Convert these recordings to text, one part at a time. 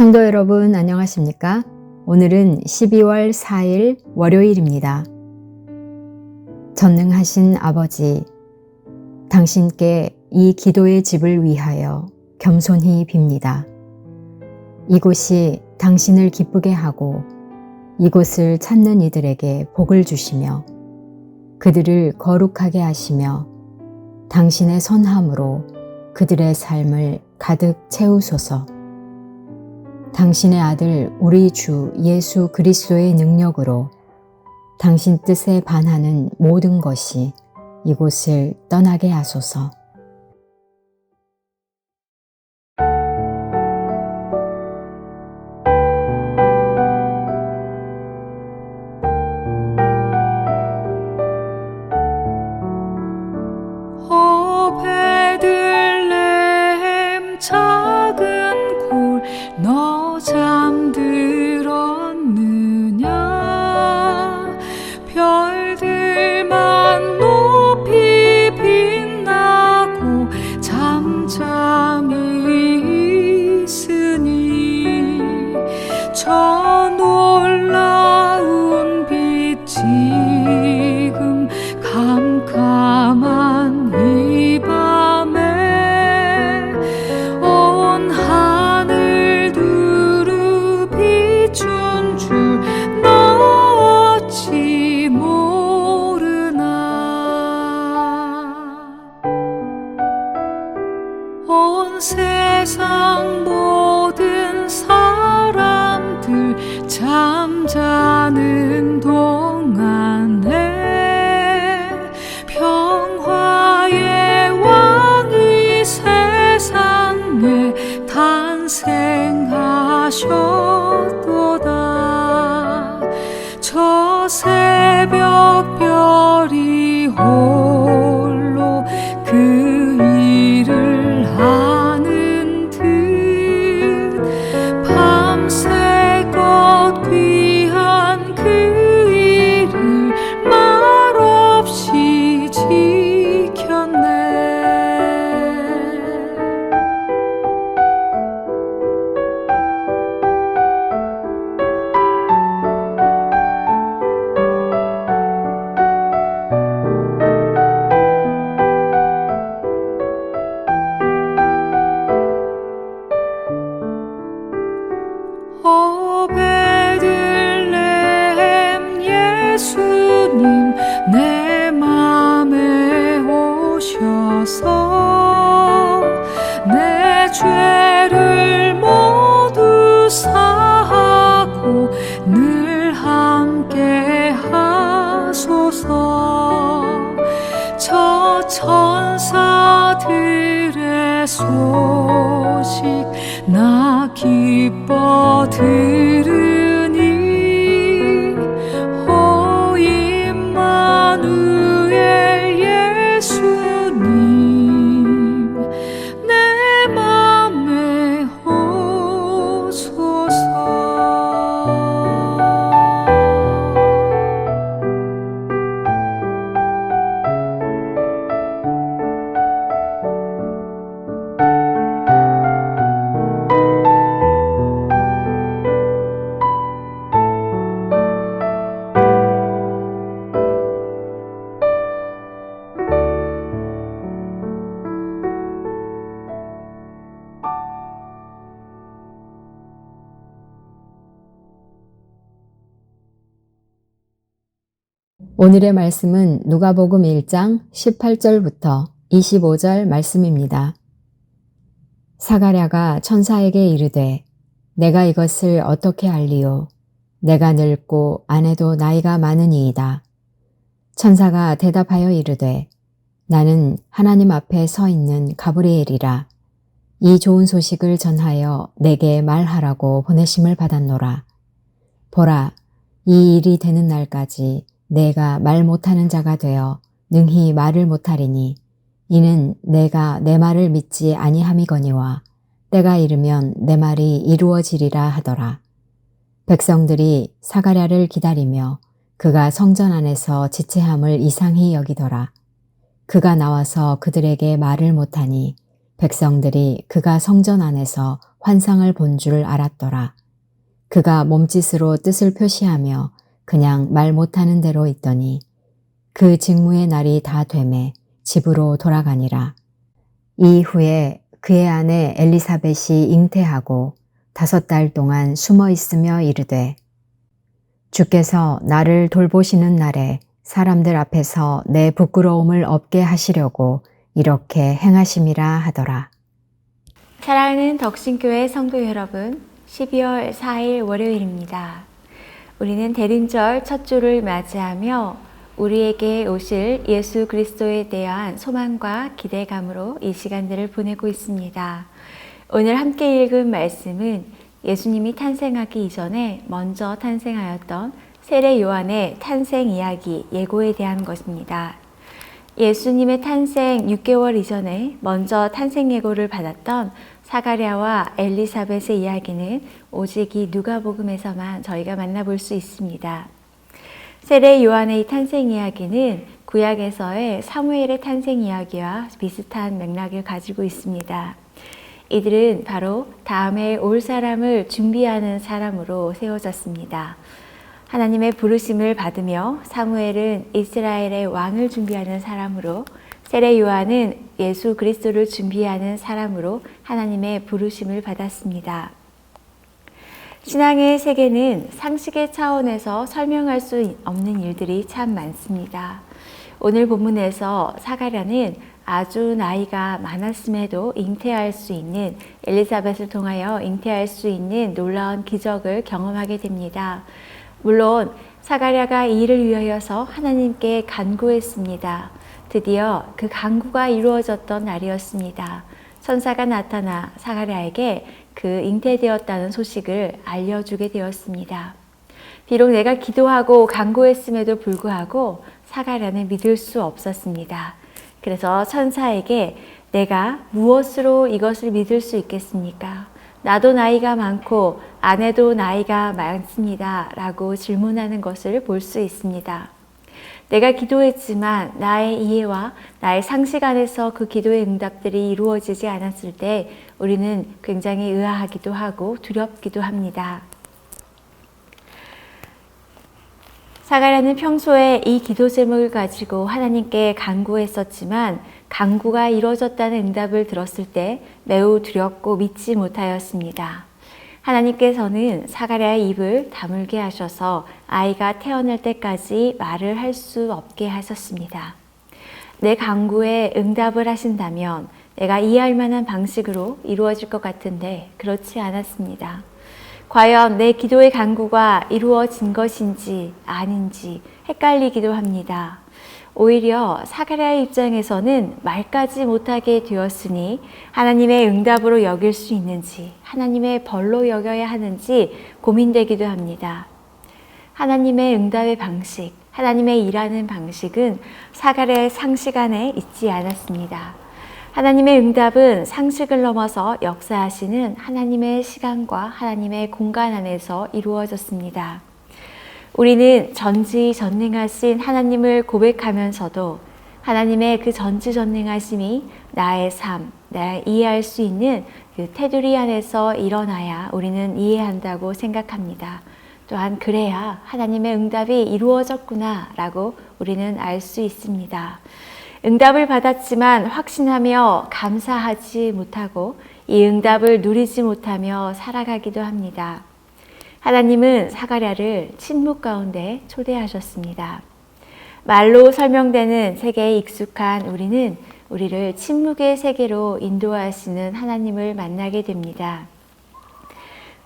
성도 여러분 안녕하십니까? 오늘은 12월 4일 월요일입니다. 전능하신 아버지, 당신께 이 기도의 집을 위하여 겸손히 빕니다. 이곳이 당신을 기쁘게 하고 이곳을 찾는 이들에게 복을 주시며 그들을 거룩하게 하시며 당신의 선함으로 그들의 삶을 가득 채우소서. 당신의 아들 우리 주 예수 그리스도의 능력으로 당신 뜻에 반하는 모든 것이 이곳을 떠나게 하소서. 베들레헴 작은 골 너 잠들었느냐. 별들만 높이 빛나고 잠잠히 있으니 저 놀라운 빛 지금 캄캄한 이 밤에 온 하늘 두루 비춘 줄 너 어찌 모르나. 온 세상 모든 사람들 잠자는 동안에 평화의 왕이 세상에 탄생하셨도다. 저 새벽별이 홀로 그 일을 하는 듯 밤새껏 귀한 그 일을 말없이 지켰네. 오 베들레헴 예수님 내 맘에 오셔서 내 죄를 모두 사하고 늘 함께 하소서. 저 천사들의 소식 나 기뻐 들으니 오 임마누엘 예수님 내 맘에 오소서. 오늘의 말씀은 누가복음 1장 18절부터 25절 말씀입니다. 사가랴가 천사에게 이르되 내가 이것을 어떻게 알리오? 내가 늙고 아내도 나이가 많으니이다. 천사가 대답하여 이르되 나는 하나님 앞에 서 있는 가브리엘이라. 이 좋은 소식을 전하여 내게 말하라고 보내심을 받았노라. 보라, 이 일이 되는 날까지 내가 말 못하는 자가 되어 능히 말을 못하리니 이는 내가 내 말을 믿지 아니함이거니와 때가 이르면 내 말이 이루어지리라 하더라. 백성들이 사가랴를 기다리며 그가 성전 안에서 지체함을 이상히 여기더라. 그가 나와서 그들에게 말을 못하니 백성들이 그가 성전 안에서 환상을 본 줄 알았더라. 그가 몸짓으로 뜻을 표시하며 그냥 말 못하는 대로 있더니 그 직무의 날이 다 되매 집으로 돌아가니라. 이후에 그의 아내 엘리사벳이 잉태하고 5달 동안 숨어 있으며 이르되 주께서 나를 돌보시는 날에 사람들 앞에서 내 부끄러움을 없게 하시려고 이렇게 행하심이라 하더라. 사랑하는 덕신교회 성도 여러분, 12월 4일 월요일입니다. 우리는 대림절 첫 주를 맞이하며 우리에게 오실 예수 그리스도에 대한 소망과 기대감으로 이 시간들을 보내고 있습니다. 오늘 함께 읽은 말씀은 예수님이 탄생하기 이전에 먼저 탄생하였던 세례 요한의 탄생 이야기 예고에 대한 것입니다. 예수님의 탄생 6개월 이전에 먼저 탄생 예고를 받았던 사가랴와 엘리사벳의 이야기는 오직 이 누가복음에서만 저희가 만나볼 수 있습니다. 세례 요한의 탄생 이야기는 구약에서의 사무엘의 탄생 이야기와 비슷한 맥락을 가지고 있습니다. 이들은 바로 다음에 올 사람을 준비하는 사람으로 세워졌습니다. 하나님의 부르심을 받으며 사무엘은 이스라엘의 왕을 준비하는 사람으로 세례 요한은 예수 그리스도를 준비하는 사람으로 하나님의 부르심을 받았습니다. 신앙의 세계는 상식의 차원에서 설명할 수 없는 일들이 참 많습니다. 오늘 본문에서 사가랴는 아주 나이가 많았음에도 잉태할 수 있는 엘리사벳을 통하여 잉태할 수 있는 놀라운 기적을 경험하게 됩니다. 물론 사가랴가 이 일을 위하여서 하나님께 간구했습니다. 드디어 그 간구가 이루어졌던 날이었습니다. 천사가 나타나 사가랴에게 그 잉태되었다는 소식을 알려주게 되었습니다. 비록 내가 기도하고 간구했음에도 불구하고 사가랴는 믿을 수 없었습니다. 그래서 천사에게 내가 무엇으로 이것을 믿을 수 있겠습니까? 나도 나이가 많고 아내도 나이가 많습니다. 라고 질문하는 것을 볼 수 있습니다. 내가 기도했지만 나의 이해와 나의 상식 안에서 그 기도의 응답들이 이루어지지 않았을 때 우리는 굉장히 의아하기도 하고 두렵기도 합니다. 사가랴는 평소에 이 기도 제목을 가지고 하나님께 간구했었지만 간구가 이루어졌다는 응답을 들었을 때 매우 두렵고 믿지 못하였습니다. 하나님께서는 사가랴의 입을 다물게 하셔서 아이가 태어날 때까지 말을 할 수 없게 하셨습니다. 내 간구에 응답을 하신다면 내가 이해할 만한 방식으로 이루어질 것 같은데 그렇지 않았습니다. 과연 내 기도의 간구가 이루어진 것인지 아닌지 헷갈리기도 합니다. 오히려 사가랴의 입장에서는 말까지 못하게 되었으니 하나님의 응답으로 여길 수 있는지 하나님의 벌로 여겨야 하는지 고민되기도 합니다. 하나님의 응답의 방식, 하나님의 일하는 방식은 사가랴의 상식 안에 있지 않았습니다. 하나님의 응답은 상식을 넘어서 역사하시는 하나님의 시간과 하나님의 공간 안에서 이루어졌습니다. 우리는 전지전능하신 하나님을 고백하면서도 하나님의 그 전지전능하심이 나의 삶, 내가 이해할 수 있는 그 테두리 안에서 일어나야 우리는 이해한다고 생각합니다. 또한 그래야 하나님의 응답이 이루어졌구나 라고 우리는 알 수 있습니다. 응답을 받았지만 확신하며 감사하지 못하고 이 응답을 누리지 못하며 살아가기도 합니다. 하나님은 사가랴를 침묵 가운데 초대하셨습니다. 말로 설명되는 세계에 익숙한 우리는 우리를 침묵의 세계로 인도하시는 하나님을 만나게 됩니다.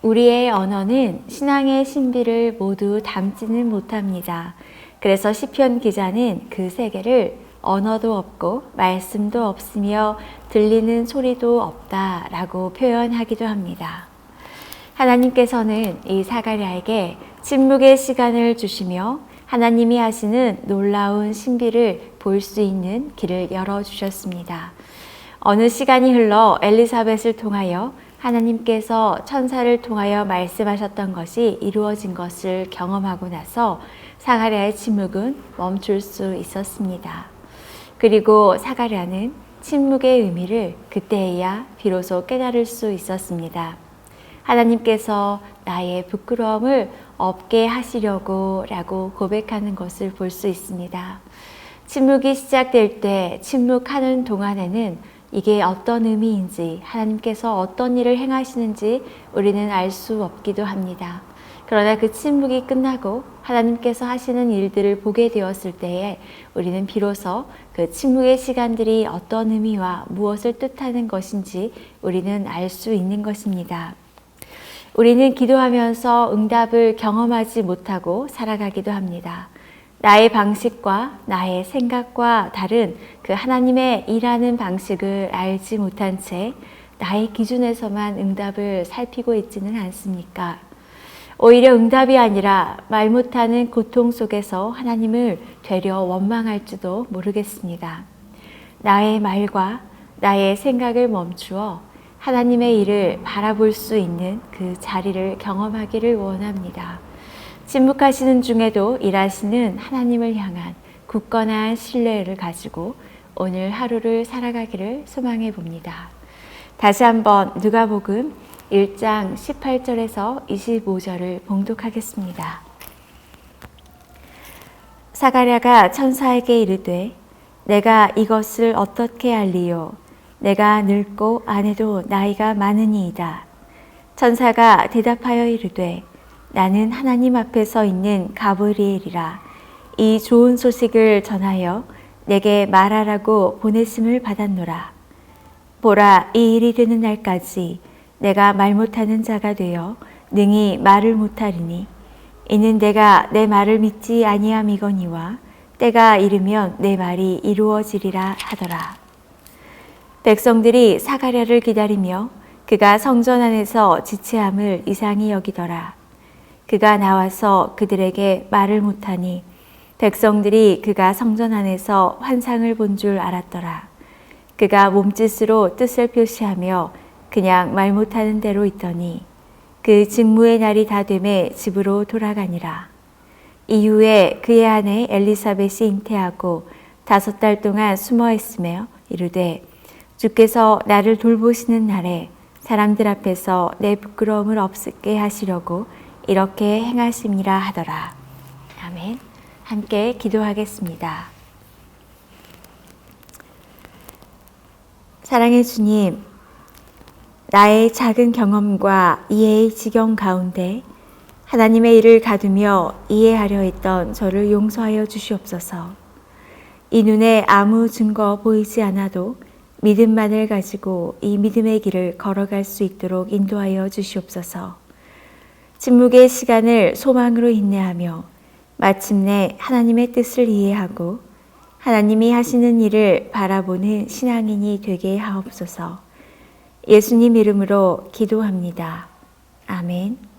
우리의 언어는 신앙의 신비를 모두 담지는 못합니다. 그래서 시편 기자는 그 세계를 언어도 없고 말씀도 없으며 들리는 소리도 없다라고 표현하기도 합니다. 하나님께서는 이 사가랴에게 침묵의 시간을 주시며 하나님이 하시는 놀라운 신비를 볼 수 있는 길을 열어주셨습니다. 어느 시간이 흘러 엘리사벳을 통하여 하나님께서 천사를 통하여 말씀하셨던 것이 이루어진 것을 경험하고 나서 사가랴의 침묵은 멈출 수 있었습니다. 그리고 사가랴는 침묵의 의미를 그때야 비로소 깨달을 수 있었습니다. 하나님께서 나의 부끄러움을 없게 하시려고 라고 고백하는 것을 볼 수 있습니다. 침묵이 시작될 때 침묵하는 동안에는 이게 어떤 의미인지 하나님께서 어떤 일을 행하시는지 우리는 알 수 없기도 합니다. 그러나 그 침묵이 끝나고 하나님께서 하시는 일들을 보게 되었을 때에 우리는 비로소 그 침묵의 시간들이 어떤 의미와 무엇을 뜻하는 것인지 우리는 알 수 있는 것입니다. 우리는 기도하면서 응답을 경험하지 못하고 살아가기도 합니다. 나의 방식과 나의 생각과 다른 그 하나님의 일하는 방식을 알지 못한 채 나의 기준에서만 응답을 살피고 있지는 않습니까? 오히려 응답이 아니라 말 못하는 고통 속에서 하나님을 되려 원망할지도 모르겠습니다. 나의 말과 나의 생각을 멈추어 하나님의 일을 바라볼 수 있는 그 자리를 경험하기를 원합니다. 침묵하시는 중에도 일하시는 하나님을 향한 굳건한 신뢰를 가지고 오늘 하루를 살아가기를 소망해 봅니다. 다시 한번 누가복음 1장 18절에서 25절을 봉독하겠습니다. 사가랴가 천사에게 이르되 내가 이것을 어떻게 알리요? 내가 늙고 아내도 나이가 많으니이다. 천사가 대답하여 이르되 나는 하나님 앞에 서 있는 가브리엘이라. 이 좋은 소식을 전하여 내게 말하라고 보냈음을 받았노라. 보라, 이 일이 되는 날까지 내가 말 못하는 자가 되어 능히 말을 못하리니 이는 내가 내 말을 믿지 아니함이거니와 때가 이르면 내 말이 이루어지리라 하더라. 백성들이 사가랴를 기다리며 그가 성전 안에서 지체함을 이상히 여기더라. 그가 나와서 그들에게 말을 못하니 백성들이 그가 성전 안에서 환상을 본 줄 알았더라. 그가 몸짓으로 뜻을 표시하며 그냥 말 못하는 대로 있더니 그 직무의 날이 다 되매 집으로 돌아가니라. 이후에 그의 아내 엘리사벳이 잉태하고 5달 동안 숨어 있으며 이르되 주께서 나를 돌보시는 날에 사람들 앞에서 내 부끄러움을 없게 하시려고 이렇게 행하심이라 하더라. 아멘. 함께 기도하겠습니다. 사랑의 주님, 나의 작은 경험과 이해의 지경 가운데 하나님의 일을 가두며 이해하려 했던 저를 용서하여 주시옵소서. 이 눈에 아무 증거 보이지 않아도 믿음만을 가지고 이 믿음의 길을 걸어갈 수 있도록 인도하여 주시옵소서. 침묵의 시간을 소망으로 인내하며 마침내 하나님의 뜻을 이해하고 하나님이 하시는 일을 바라보는 신앙인이 되게 하옵소서. 예수님 이름으로 기도합니다. 아멘.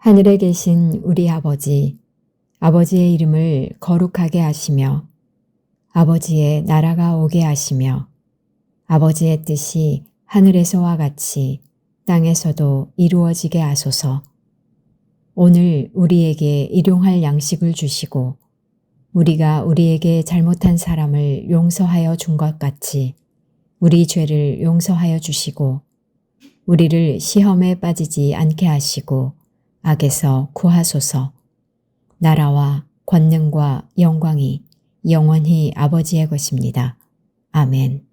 하늘에 계신 우리 아버지, 아버지의 이름을 거룩하게 하시며 아버지의 나라가 오게 하시며 아버지의 뜻이 하늘에서와 같이 땅에서도 이루어지게 하소서. 오늘 우리에게 일용할 양식을 주시고 우리가 우리에게 잘못한 사람을 용서하여 준 것 같이 우리 죄를 용서하여 주시고 우리를 시험에 빠지지 않게 하시고 악에서 구하소서. 나라와 권능과 영광이 영원히 아버지의 것입니다. 아멘.